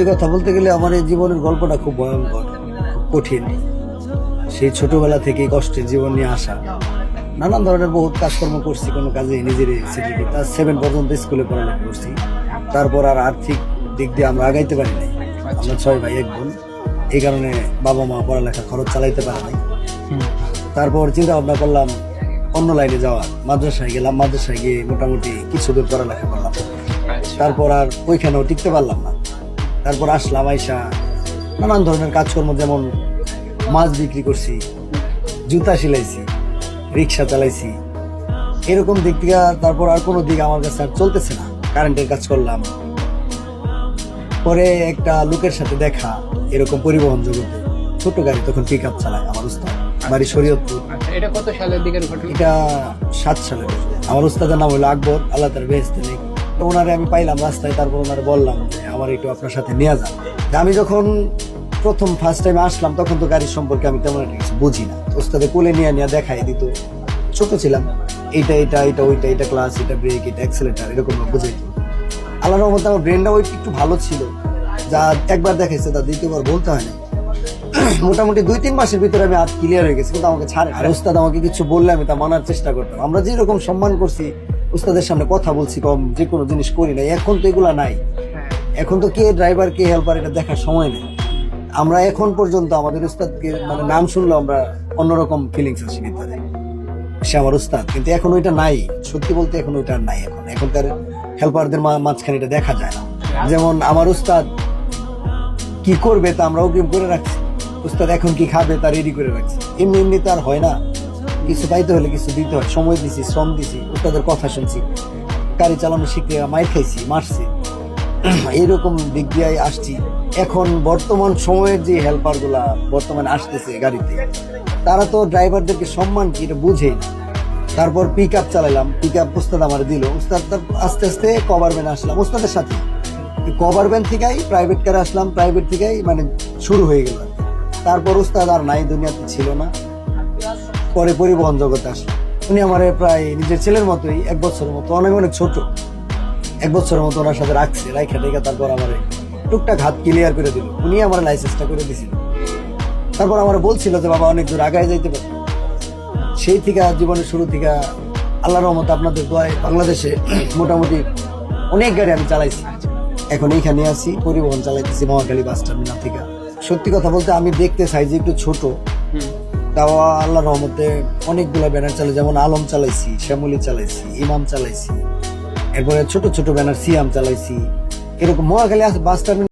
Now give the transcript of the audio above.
সত্যি কথা বলতে গেলে আমার এই জীবনের গল্পটা খুব ভয়ঙ্কর, খুব কঠিন। সেই ছোটবেলা থেকেই কষ্টের জীবন নিয়ে আসা, নানান ধরনের বহুত কাজকর্ম করছি, কোনো কাজে নিজের সেটেল করতে। 7 পর্যন্ত স্কুলে পড়ালেখা করছি, তারপর আর আর্থিক দিক দিয়ে আমরা আগাইতে পারি নাই। আমরা 6 ভাই 1 বোন, এই কারণে বাবা মা পড়ালেখা খরচ চালাইতে পারে নাই। তারপর চিন্তা ভাবনা করলাম অন্য লাইনে যাওয়ার, মাদ্রাসায় গেলাম। মাদ্রাসায় গিয়ে মোটামুটি কিছু দূর পড়ালেখা করলাম, তারপর আর ওইখানেও টিকতে পারলাম না। তারপর আসলাম, আইসা নানান ধরনের কাজকর্ম, যেমন মাছ বিক্রি করছি, জুতা সিলাইছি, রিক্সা চালাইছি, এরকম দিক থেকে। তারপর আর কোনো দিক আমার কাছে আর চলতেছে না। কারেন্টের কাজ করলাম, পরে একটা লোকের সাথে দেখা, এরকম পরিবহন জগতে ছোট গাড়ি, তখন পিক আপ চালায় আমার উস্তাদ, বাড়ি শরীয়তপুর। এটা কত সালের দিকের ঘটনা? এটা 7 সালের। আমার উস্তাদের নাম হলো আকবর, আল্লাহ তার বেহেশতে নেই। তো ওনারে আমি পাইলাম রাস্তায়, তারপর ওনারে বললাম যে আমার একটু আপনার সাথে নিয়ে যান। আমি যখন প্রথম ফার্স্ট টাইম আসলাম, তখন তো গাড়ির সম্পর্কে আমি তেমন একটা কিছু বুঝি না। উস্তাদে কোলে নিয়ে দেখাই দিত, ছোট ছিলাম, এইটা এটা এটা ওইটা, এটা ক্লাস, এটা ব্রেক, এটা অ্যাক্সেলেটার, এরকম বুঝাইতো। আল্লাহর রহমতে আমার ব্রেনটা ওই একটু ভালো ছিল, যা একবার দেখাইছে তা দ্বিতীয়বার বলতে হয় না। মোটামুটি 2-3 মাসের ভিতরে আমি হাত ক্লিয়ার হয়ে গেছি, কিন্তু আমাকে ছাড়ে। আর উস্তাদ আমাকে কিছু বললে আমি তা মানার চেষ্টা করতাম। আমরা যেরকম সম্মান করছি, উস্তাদের সামনে কথা বলছি কম, যে কোনো জিনিস করি না। এখন তো এগুলা নাই, এখন তো কে ড্রাইভার কে হেল্পার এটা দেখার সময় নেই। আমরা এখন পর্যন্ত আমাদের উস্তাদকে মানে নাম শুনলে আমরা অন্যরকম ফিলিংস আসে ভিতরে, সে আমার উস্তাদ। কিন্তু এখন ওইটা নাই, সত্যি বলতে এখন ওইটা আর নাই। এখনকার হেল্পারদের মাঝখানে এটা দেখা যায় না। যেমন আমার উস্তাদ কি করবে তা আমরা অগ্রিম করে রাখছি, উস্তাদ এখন কি খাবে তা রেডি করে রাখছি। এমনি এমনি তো আর হয় না, কিছু পাইতে হলে কিছু দিতে হয়। সময় দিছি, শ্রম দিছি, উস্তাদের কথা শুনছি, গাড়ি চালানো শিখতে মাইর খাইছি, মারছি, এইরকম দিক দিয়ে আসছি। এখন বর্তমান সময়ের যে হেল্পার গুলা বর্তমানে আসতেছে গাড়িতে, তারা তো ড্রাইভারদেরকে সম্মান কি এটা বুঝেই না। তারপর পিক আপ চালাইলাম, পিক আপ উস্তাদ আমার দিল। উস্তাদ আস্তে আস্তে কভার ভ্যানে আসলাম উস্তাদের সাথে। কভার ভ্যান থেকেই প্রাইভেট কারে আসলাম, প্রাইভেট থেকেই মানে শুরু হয়ে গেল। তারপর উস্তাদ আর নাই, দুনিয়াতে ছিল না। পরে পরিবহন জগতে আসলাম। উনি আমার প্রায় নিজের ছেলের মতোই, 1 বছরের মতো, অনেক অনেক ছোট, 1 বছরের মতো ওনার সাথে রাখছে, রাইখা টেখা তারপর আমার টুকটাক হাত ক্লিয়ার করে দিল। উনি আমার লাইসেন্সটা করে দিয়েছিল। তারপর আমার বলছিল যে বাবা অনেক দূর আগায় যাইতে পারবে। সেই থেকে জীবনের শুরু থেকে আল্লাহর রহমতে আপনাদের দোয়ায় বাংলাদেশে মোটামুটি অনেক গাড়ি আমি চালাইছি। এখন এইখানে আছি, পরিবহন চালাইতেছি মহাখালী বাস টার্মিনাল থেকে। সত্যি কথা বলতে আমি দেখতে চাই যে একটু ছোট, তাও আল্লাহর রহমতে অনেকগুলো ব্যানার চালাই। যেমন আলম চালাইছি, শ্যামলী চালাইছি, ইমাম চালাইছি, এরপরে ছোট ছোট ব্যানার সিয়াম চালাইছি। এরকম মহাখালী বাস টার্মিনাল